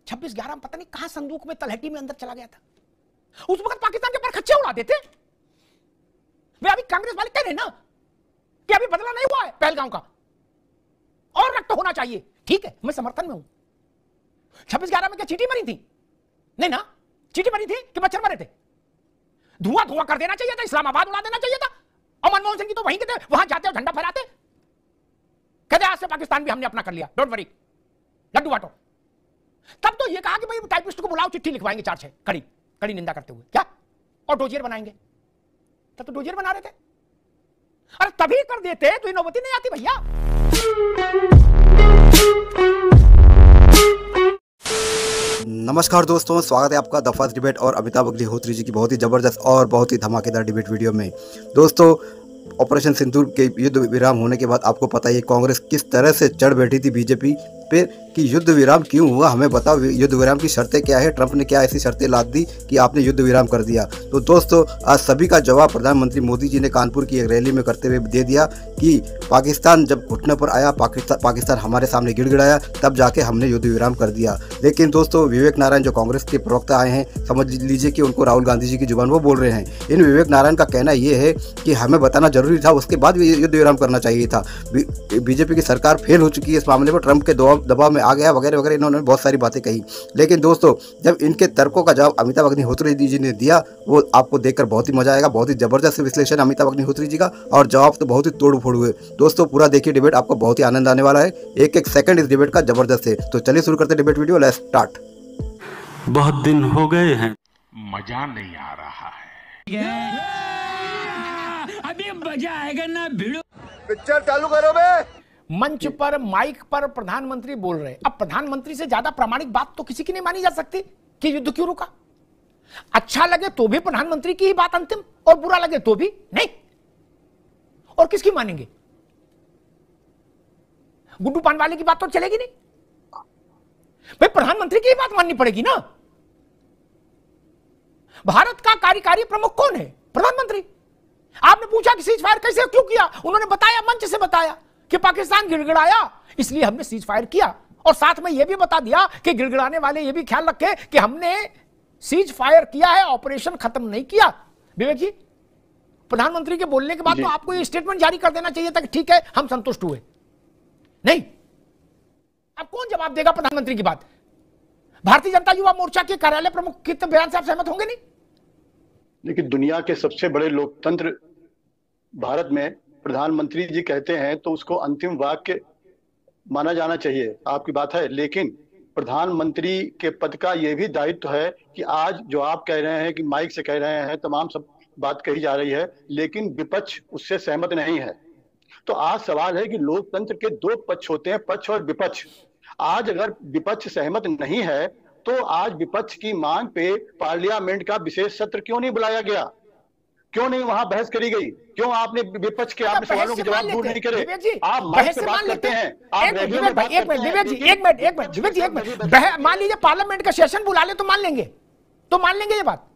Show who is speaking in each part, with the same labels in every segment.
Speaker 1: 26/11 पता नहीं कहां संदूक में तलहटी में अंदर चला गया था। उस वक्त पाकिस्तान के ऊपर खच्चे उड़ा देते। वे अभी कांग्रेस वाले कह रहे ना कि अभी बदला नहीं हुआ है पहलगांव का और रक्त होना चाहिए। ठीक है, मैं समर्थन में हूं। 26/11 में क्या चींटी मरी थी? नहीं ना, चींटी मरी थी कि मच्छर मरे थे? धुआं धुआं कर देना चाहिए था, इस्लामाबाद उड़ा देना चाहिए था। और मनमोहन सिंह जी तो वहीं के थे, वहां जाते और झंडा फहराते, कहते आज से पाकिस्तान भी हमने अपना कर लिया, डोंट वरी, लड्डू बांटो। तब तो ये कहा कि भाई टाइपिस्ट को बुलाओ, चिट्ठी लिखवाएंगे 4-6 कड़ी कड़ी निंदा करते हुए, क्या और डोजियर बनाएंगे। तब तो डोजियर बना रहे थे। अरे तभी कर देते तो ये नौबती नहीं आती भैया।
Speaker 2: नमस्कार दोस्तों, स्वागत है आपका द फर्स्ट डिबेट और अमिताभ अग्निहोत्री जी की बहुत ही ज़बरदस्त और बहुत ही धमाकेदार डिबेट वीडियो में। दोस्तों, ऑपरेशन सिंदूर के युद्ध विराम होने के बाद आपको पता ही कांग्रेस किस तरह से चढ़ बैठी थी बीजेपी पे कि युद्ध विराम क्यों हुआ, हमें बताओ युद्ध विराम की शर्तें क्या है, ट्रंप ने क्या ऐसी शर्तें लाद दी कि आपने युद्ध विराम कर दिया। तो दोस्तों, आज सभी का जवाब प्रधानमंत्री मोदी जी ने कानपुर की एक रैली में करते हुए दे दिया कि पाकिस्तान जब घुटने पर आया, पाकिस्तान हमारे सामने गिड़गिड़ाया, तब जाके हमने युद्ध विराम कर दिया। लेकिन दोस्तों, विवेक नारायण जो कांग्रेस के प्रवक्ता आए हैं, समझ लीजिए कि उनको राहुल गांधी जी की जुबान वो बोल रहे हैं। इन विवेक नारायण का कहना ये है कि हमें बताना जरूरी था, उसके बाद भी युद्ध विराम करना चाहिए था। बीजेपी की सरकार फेल हो चुकी है इस मामले पर, ट्रंप के दबाव में आ गया वगैरह वगैरह, इन्होंने बहुत सारी बातें कही। लेकिन दोस्तों, जब इनके तर्कों का जवाब अमिताभ अग्निहोत्री जी ने दिया, वो आपको देखकर बहुत ही मजा आएगा। बहुत ही जबरदस्त विश्लेषण अमिताभ अग्निहोत्री जी का, और जवाब तो बहुत ही तोड़ फोड़ हुए। दोस्तों, पूरा देखिए डिबेट, आपको बहुत ही आनंद आने वाला है। एक एक सेकंड इस डिबेट का जबरदस्त है। तो चलिए शुरू करते डिबेट वीडियो, लेट्स स्टार्ट।
Speaker 3: बहुत दिन हो गए हैं,
Speaker 4: मजा नहीं आ रहा है।
Speaker 5: अभी मजा आएगा ना भिड़ो।
Speaker 6: पिक्चर चालू करो बे।
Speaker 1: मंच पर माइक पर प्रधानमंत्री बोल रहे। अब प्रधानमंत्री से ज्यादा प्रामाणिक बात तो किसी की नहीं मानी जा सकती कि युद्ध क्यों रुका। अच्छा लगे तो भी प्रधानमंत्री की ही बात अंतिम, और बुरा लगे तो भी नहीं। और किसकी मानेंगे? गुड्डू पानवाले की बात तो चलेगी नहीं भाई, प्रधानमंत्री की ही बात माननी पड़ेगी ना। भारत का कार्यकारी प्रमुख कौन है? प्रधानमंत्री। आपने पूछा कि सीज फायर कैसे क्यों किया, उन्होंने बताया, मंच से बताया कि पाकिस्तान गिड़गिड़ाया इसलिए हमने सीज फायर किया, और साथ में यह भी बता दिया कि गिड़गिड़ाने वाले यह भी ख्याल रखे कि हमने सीज फायर किया है, ऑपरेशन खत्म नहीं किया। विवेक जी, प्रधानमंत्री के बोलने के बाद तो आपको यह स्टेटमेंट जारी कर देना चाहिए था कि ठीक है हम संतुष्ट हुए। नहीं, अब कौन जवाब देगा प्रधानमंत्री की बात? भारतीय जनता युवा मोर्चा के कार्यालय प्रमुख के बयान से आप सहमत होंगे नहीं?
Speaker 6: लेकिन दुनिया के सबसे बड़े लोकतंत्र भारत में प्रधानमंत्री जी कहते हैं तो उसको अंतिम वाक्य माना जाना चाहिए। आपकी बात है, लेकिन प्रधानमंत्री के पद का यह भी दायित्व है कि आज जो आप कह रहे हैं कि माइक से कह रहे हैं, तमाम सब बात कही जा रही है, लेकिन विपक्ष उससे सहमत नहीं है। तो आज सवाल है कि लोकतंत्र के दो पक्ष होते हैं, पक्ष और विपक्ष। आज अगर विपक्ष सहमत नहीं है तो आज विपक्ष की मांग पे पार्लियामेंट का विशेष सत्र क्यों नहीं बुलाया गया? क्यों नहीं वहां बहस करी गई? क्यों आपने विपक्ष के आपने सवालों के जवाब दूर नहीं करे? आप माइक से बात करते हैं, आप रेडियो में बात करते हैं।
Speaker 1: विवेक जी, एक मिनट, मान लीजिए पार्लियामेंट का सेशन बुला ले तो मान लेंगे, ये बात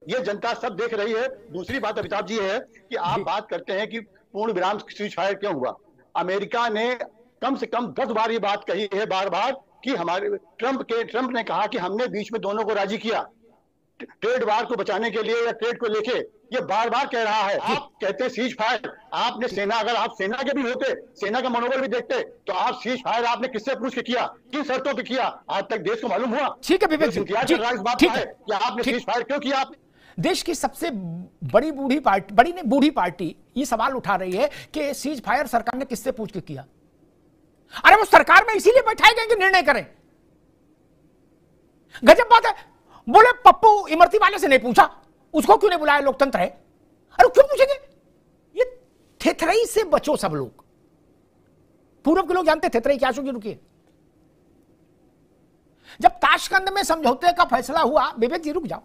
Speaker 6: ये जनता सब देख रही है। दूसरी बात अमिताभ जी है कि आप बात करते हैं कि पूर्ण विराम सीज फायर क्यों हुआ। अमेरिका ने कम से कम 10 बार ये बात कही है, बार बार, कि हमारे ट्रंप ने कहा कि हमने बीच में दोनों को राजी किया ट्रेड वार को बचाने के लिए या ट्रेड को लेके, ये बार बार कह रहा है। आप कहते हैं सीज फायर, आपने सेना, अगर आप सेना के भी होते, सेना का मनोबल भी देखते, तो आप सीज फायर आपने किससे पूछ के किया, किन शर्तों पे किया? आज तक देश को मालूम हुआ?
Speaker 1: ठीक है विवेक जी,
Speaker 6: ठीक है कि आपने सीज फायर क्यों किया?
Speaker 1: देश की सबसे बड़ी बूढ़ी पार्टी ये सवाल उठा रही है कि सीज फायर सरकार ने किससे पूछ के किया। अरे वो सरकार में इसीलिए बैठाए गए कि निर्णय करें। गजब बात है। बोले पप्पू इमरती वाले से नहीं पूछा, उसको क्यों नहीं बुलाया, लोकतंत्र है। अरे क्यों पूछेंगे? ये थेथरई से बचो सब लोग। पूर्व के लोग जानते थेथरई क्या, शुरू रुकिए। जब ताशकंद में समझौते का फैसला हुआ, विवेक जी रुक जाओ,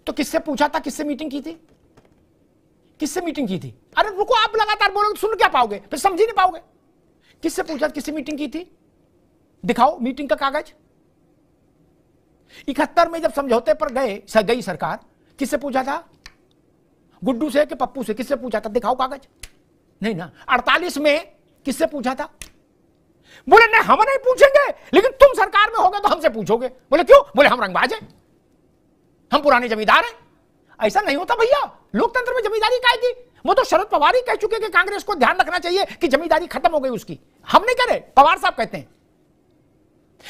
Speaker 1: तो किससे पूछा था, किससे मीटिंग की थी, किससे मीटिंग की थी? अरे रुको, आप लगातार बोलोगे सुन क्या पाओगे, फिर समझ ही नहीं पाओगे। किससे पूछा, किससे मीटिंग की थी? दिखाओ मीटिंग का कागज। 71 में जब समझौते पर गई सरकार, किससे पूछा था? गुड्डू से कि पप्पू से? किससे पूछा था? दिखाओ कागज। नहीं ना। 48 में किससे पूछा था? बोले नहीं हम नहीं पूछेंगे, लेकिन तुम सरकार में होगे तो हमसे पूछोगे। बोले क्यों? बोले हम रंगबाज हैं, हम पुराने जमींदार हैं। ऐसा नहीं होता भैया, लोकतंत्र में जमींदारी काय की? वो तो शरद पवार ही कह चुके कि कांग्रेस को ध्यान रखना चाहिए कि जमींदारी खत्म हो गई उसकी। हम नहीं कह रहे, पवार साहब कहते हैं।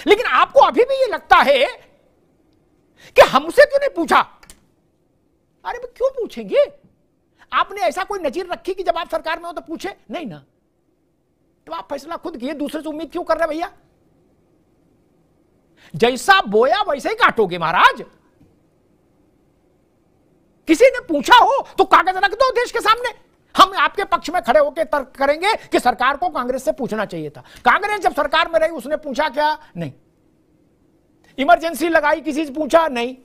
Speaker 1: लेकिन आपको अभी भी ये लगता है कि हमसे क्यों नहीं पूछा? अरे क्यों पूछेंगे? आपने ऐसा कोई नजीर रखी कि जब आप सरकार में हो तो पूछे? नहीं ना। तो आप फैसला खुद किए, दूसरे से उम्मीद क्यों कर रहे भैया? जैसा बोया वैसे ही काटोगे महाराज। किसी ने पूछा हो तो कागज रख दो देश के सामने। हम आपके पक्ष में खड़े होकर तर्क करेंगे कि सरकार को कांग्रेस से पूछना चाहिए था। कांग्रेस जब सरकार में रही उसने पूछा क्या? नहीं। इमरजेंसी लगाई, किसी से पूछा? नहीं।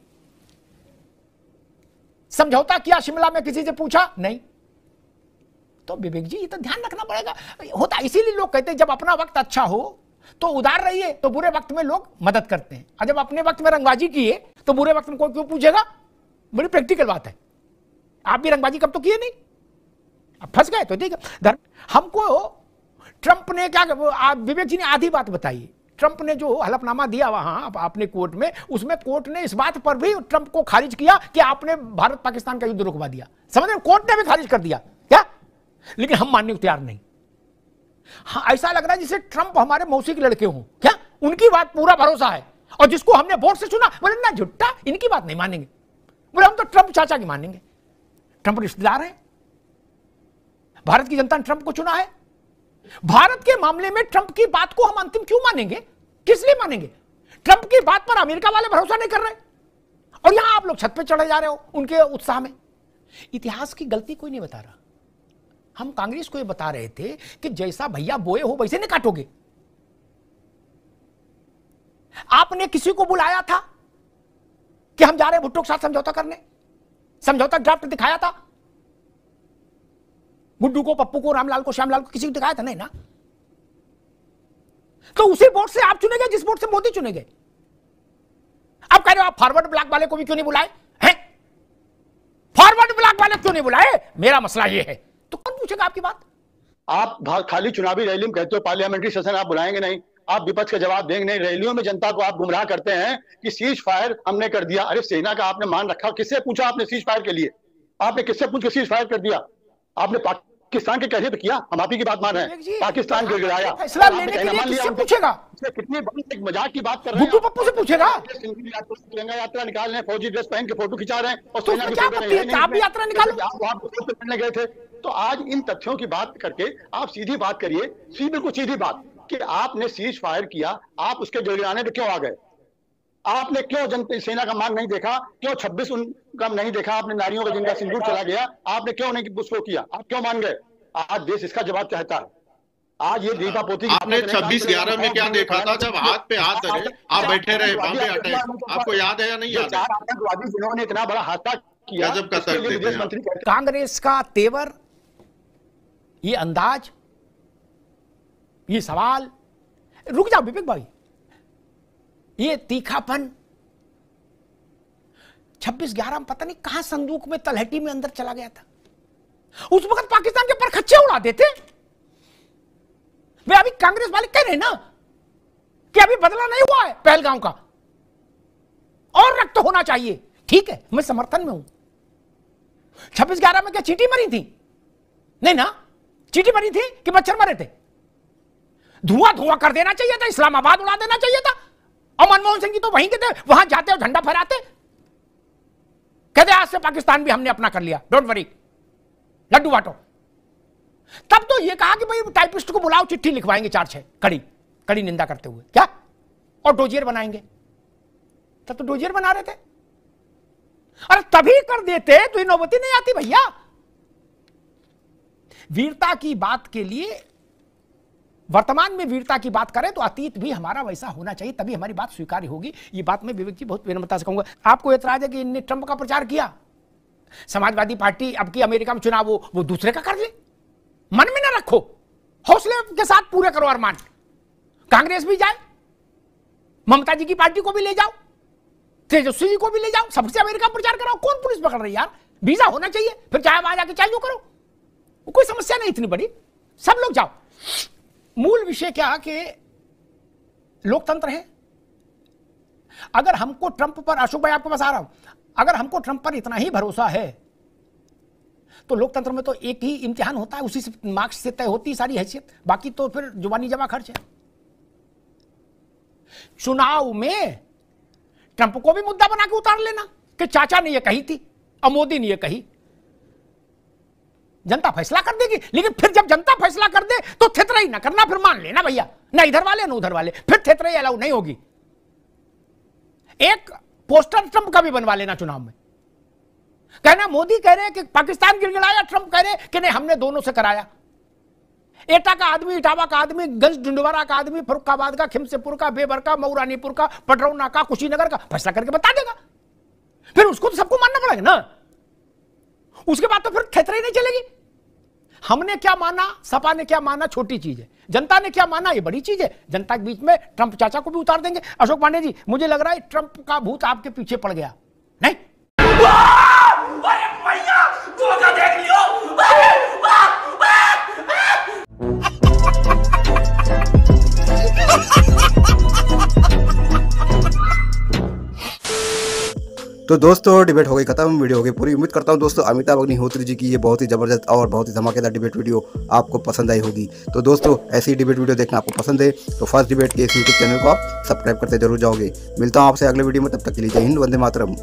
Speaker 1: समझौता किया शिमला में, किसी से पूछा? नहीं। तो विवेक जी ये तो ध्यान रखना पड़ेगा। होता इसीलिए लोग कहते हैं जब अपना वक्त अच्छा हो तो उदार रहिए, तो बुरे वक्त में लोग मदद करते हैं, और जब अपने वक्त में रंगबाजी किए तो बुरे वक्त में कोई क्यों पूछेगा? बड़ी प्रैक्टिकल बात है। आप भी रंगबाजी कब तो किए नहीं, अब फंस गए तो ठीक है। हमको ट्रंप ने क्या, विवेक जी ने आधी बात बताई। ट्रंप ने जो हलफनामा दिया वहां आपने कोर्ट में, उसमें कोर्ट ने इस बात पर भी ट्रंप को खारिज किया कि आपने भारत पाकिस्तान का युद्ध रुकवा दिया। समझ रहे? कोर्ट ने भी खारिज कर दिया क्या? लेकिन हम मानने को तैयार नहीं। हाँ, ऐसा लग रहा है जैसे ट्रंप हमारे मौसी के लड़के हों क्या? उनकी बात पूरा भरोसा है, और जिसको हमने वोट से चुना बोले ना झुट्टा, इनकी बात नहीं मानेंगे। बोले हम तो ट्रंप चाचा की मानेंगे। ट्रंप रिश्तेदार है, भारत की जनता ने ट्रंप को चुना है। भारत के मामले में ट्रंप की बात को हम अंतिम क्यों मानेंगे? किस लिए मानेंगे? ट्रंप की बात पर अमेरिका वाले भरोसा नहीं कर रहे, और यहां आप लोग छत पे चढ़े जा रहे हो उनके उत्साह में। इतिहास की गलती कोई नहीं बता रहा। हम कांग्रेस को ये बता रहे थे कि जैसा भैया बोए हो वैसे नहीं काटोगे। आपने किसी को बुलाया था कि हम जा रहे हैं भुट्टो के साथ समझौता करने? समझौता ड्राफ्ट दिखाया था गुड्डू को, पप्पू को, रामलाल को, श्यामलाल को? किसी को दिखाया था? नहीं ना। तो उसी वोट से आप चुने गए जिस वोट से मोदी चुने गए। आप कह रहे हो आप फॉरवर्ड ब्लॉक वाले को भी क्यों नहीं बुलाए हैं? फॉरवर्ड ब्लॉक वाले क्यों नहीं बुलाए? मेरा मसला ये है। तो कौन पूछेगा आपकी बात?
Speaker 6: आप खाली चुनावी रैली में कहते हो पार्लियामेंट्री सेशन आप बुलाएंगे नहीं, आप विपक्ष का जवाब देंगे नहीं। रैलियों में जनता को आप गुमराह करते हैं कि सीज फायर हमने कर दिया। अरे सेना का आपने मान रखा, किससे पूछा आपने सीज फायर के लिए? आपने किससे पूछ के सीज फायर कर दिया? आपने पाकिस्तान के कहते तो किया, हम आप ही की बात मान रहे हैं। पाकिस्तान को गिराया,
Speaker 1: फैसला लेने के लिए किससे पूछेगा?
Speaker 6: कितनी बड़ी एक मजाक की बात कर रहे हैं।
Speaker 1: गुड्डू पप्पू से पूछेगा?
Speaker 6: तिरंगा यात्रा निकाल रहे हैं, फौजी ड्रेस पहन के फोटो खिंचा रहे हैं, और
Speaker 1: तो
Speaker 6: सेना की
Speaker 1: क्या
Speaker 6: फोटो
Speaker 1: है? आप भी यात्रा निकालो।
Speaker 6: करने गए थे। तो आज इन तथ्यों की बात करके आप सीधी बात करिए, बिल्कुल सीधी बात, कि आपने सीज फायर किया, आप उसके जुर्माने पे क्यों आ गए? आपने क्यों सेना का मान नहीं देखा? क्यों 26 उनका नहीं देखा? आपने नारियों का जिनका सिंदूर चला गया, आपने क्यों नहीं उसको किया? आप क्यों मान गए? आज देश इसका जवाब चाहता है। आज ये दीपा पोती
Speaker 7: आपने 26/11 में क्या देखा था जब हाथ पे हाथ धरे आप बैठे रहे बॉम्बे अटैक? आपको याद है या नहीं याद है?
Speaker 6: आतंकवादी जिन्होंने इतना बड़ा हादसा किया,
Speaker 7: गजब का तर्क देते हैं आप।
Speaker 1: कांग्रेस का तेवर, ये अंदाज, ये सवाल, रुक जाओ विवेक भाई, ये तीखापन 26/11 में पता नहीं कहां संदूक में तलहटी में अंदर चला गया था। उस वक्त पाकिस्तान के पर खच्चे उड़ा देते। वे अभी कांग्रेस वाले कह रहे हैं ना कि अभी बदला नहीं हुआ है पहलगांव का, और रक्त होना चाहिए। ठीक है, मैं समर्थन में हूं। 26/11 में क्या चींटी मरी थी? नहीं ना, चींटी मरी थी कि मच्छर मरे थे? धुआं धुआं कर देना चाहिए था, इस्लामाबाद उड़ा देना चाहिए था। और मनमोहन सिंह जी तो वहीं के थे, वहां जाते और झंडा फहराते, कहते आज से पाकिस्तान भी हमने अपना कर लिया, डोंट वरी, लड्डू बांटो। तब तो ये कहा कि भाई टाइपिस्ट को बुलाओ, चिट्ठी लिखवाएंगे 4-6 कड़ी निंदा करते हुए, क्या, और डोजियर बनाएंगे। तब तो डोजियर बना रहे थे। अरे तभी कर देते तो ये नौबती नहीं आती भैया। वीरता की बात के लिए वर्तमान में वीरता की बात करें तो अतीत भी हमारा वैसा होना चाहिए, तभी हमारी बात स्वीकार्य होगी। ये बात मैं विवेक जी बहुत विनम्रता से कहूंगा। आपको एतराज है कि इनने ट्रंप का प्रचार किया, समाजवादी पार्टी अब की अमेरिका में चुनाव वो दूसरे का कर ले। मन में ना रखो, हौसले के साथ पूरे करो अरमान। कांग्रेस भी जाए, ममता जी की पार्टी को भी ले जाओ, तेजस्वी जी को भी ले जाओ, सबसे अमेरिका प्रचार कराओ। कौन पुलिस पकड़ रही यार? वीजा होना चाहिए, फिर चाहे वहां जाके चालू करो, कोई समस्या नहीं इतनी बड़ी, सब लोग जाओ। मूल विषय क्या कि लोकतंत्र है। अगर हमको ट्रंप पर, अशोक भाई आपके पास आ रहा हूं, अगर हमको ट्रंप पर इतना ही भरोसा है तो लोकतंत्र में तो एक ही इम्तिहान होता है, उसी से मार्क्स से तय होती सारी हैसियत, बाकी तो फिर जुबानी जमा खर्च है। चुनाव में ट्रंप को भी मुद्दा बना के उतार लेना कि चाचा ने यह कही थी और मोदी ने यह कही, जनता फैसला कर देगी। लेकिन फिर जब जनता फैसला कर दे तो थेतराई ना करना, फिर मान लेना भैया, ना इधर वाले ना उधर वाले, फिर थेतराई अलाउ नहीं होगी। एक पोस्टर ट्रंप का भी बनवा लेना चुनाव में, कहना मोदी कह रहे कि पाकिस्तान गिड़गिड़ाया, ट्रंप कह रहे कि नहीं हमने दोनों से कराया। एटा का आदमी, इटावा का आदमी, गंज डुंडवारा का आदमी, फरुखाबाद का, खिमसेपुर का, बेबर का, मऊरानीपुर का, पटरौना का, कुशीनगर का फैसला करके बता देगा। फिर उसको तो सबको मानना पड़ेगा ना, उसके बाद तो फिर थेतराई नहीं चलेगी। हमने क्या माना, सपा ने क्या माना, छोटी चीज है, जनता ने क्या माना ये बड़ी चीज है। जनता के बीच में ट्रंप चाचा को भी उतार देंगे। अशोक पांडे जी, मुझे लग रहा है ट्रंप का भूत आपके पीछे पड़ गया, नहीं? देख लियो।
Speaker 2: तो दोस्तों डिबेट हो गई खत्म, वीडियो हो गई पूरी। उम्मीद करता हूँ दोस्तों अमिताभ अग्निहोत्री जी की ये बहुत ही ज़बरदस्त और बहुत ही धमाकेदार डिबेट वीडियो आपको पसंद आई होगी। तो दोस्तों ऐसी डिबेट वीडियो देखना आपको पसंद है तो फर्स्ट डिबेट के इस यूट्यूब चैनल को आप सब्सक्राइब करते जरूर जाओगे। मिलता हूँ आपसे अगले वीडियो में, तब तक के लिए जय हिंद, वंदे मातरम।